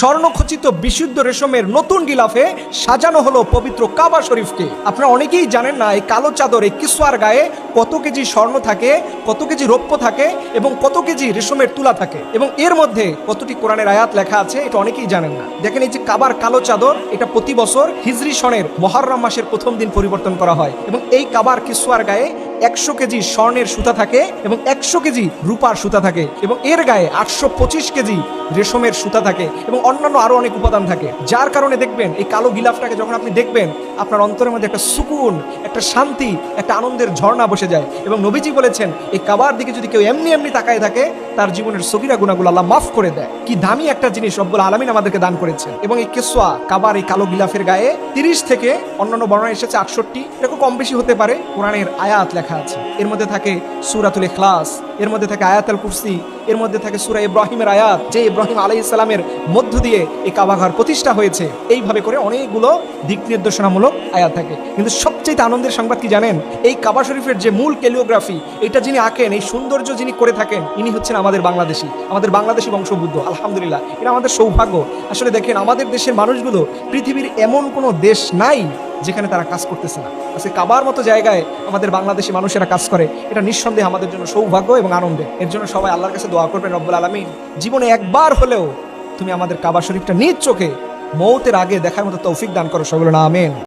স্বর্ণখচিত বিশুদ্ধ রেশমের নতুন গিলাফে সাজানো হলো পবিত্র কাবা শরীফকে। আপনারা অনেকেই জানেন না এই কালো চাদর, এই কিসওয়ার গায়ে কত কেজি স্বর্ণ থাকে, কত কেজি রৌপ্য থাকে এবং কত কেজি রেশমের তুলা থাকে এবং এর মধ্যে কতটি কোরআনের আয়াত লেখা আছে, এটা অনেকেই জানেন না। দেখেন এই যে কাবার কালো চাদর, এটা প্রতি বছর হিজরি সনের মুহররম মাসের প্রথম দিন পরিবর্তন করা হয় এবং এই কাবার কিসওয়ার গায়ে 100 কেজি স্বর্ণের সুতা থাকে এবং 100 কেজি রূপার সুতা থাকে এবং এর গায়ে 825 কেজি রেশমের সুতা থাকে এবং অন্যান্য আরো অনেক উপাদান থাকে। যার কারণে দেখবেন এই কালো গিলাফটাকে যখন আপনি দেখবেন, আপনার অন্তরের মধ্যে একটা সুকুন, একটা শান্তি, একটা আনন্দের ঝর্ণা বসে যায়। এবং নবীজি বলেছেন এই কাবার দিকে যদি কেউ এমনি এমনি তাকায় থাকে, তার জীবনের সগীরা গুনাহগুলো আল্লাহ মাফ করে দেয়। কি দামি একটা জিনিস রব্বুল আলামিন আমাদেরকে দান করেছেন। এবং এই কিসওয়া কাবার এই কালো গিলাফের গায়ে 30 থেকে অন্যান্য বর্ণনা এসেছে 68, এরকম কম বেশি হতে পারে, কোরআনের আয়াত লেখা আছে। এর মধ্যে থাকে সূরাতুল ইখলাস, এর মধ্যে থাকে আয়াতুল কুরসি, এর মধ্যে থাকে সূরা ইব্রাহিমের আয়াত, যে ইব্রাহিম আলাইহিস সালামের মধ্য দিয়ে এই কাবাঘর প্রতিষ্ঠা হয়েছে। এইভাবে করে অনেকগুলো দিক নির্দেশনামূলক আয়াত থাকে। কিন্তু সবচেয়ে আনন্দের সংবাদ কি জানেন? এই কাবা শরীফের যে মূল ক্যালিওগ্রাফি, এটা যিনি আঁকেন, এই সৌন্দর্য যিনি করে থাকেন, ইনি হচ্ছেন আমাদের বাংলাদেশি বংশোদ্ভূত। আলহামদুলিল্লাহ, এটা আমাদের সৌভাগ্য। আসলে দেখেন, আমাদের দেশের মানুষগুলো, পৃথিবীর এমন কোনো দেশ নাই যেখানে তারা কাজ করতেছে না। আজকে কাবার মতো জায়গায় আমাদের বাংলাদেশি মানুষেরা কাজ করে, এটা নিঃসন্দেহে আমাদের জন্য সৌভাগ্য এবং আনন্দের। এর জন্য সবাই আল্লাহর কাছে দোয়া করবেন, রব্বুল আলামিন জীবনে একবার হলেও তুমি আমাদের কাবা শরীফটা নিজ চোখে মৌতের আগে দেখার মতো তৌফিক দান করো। সকলে না আমিন।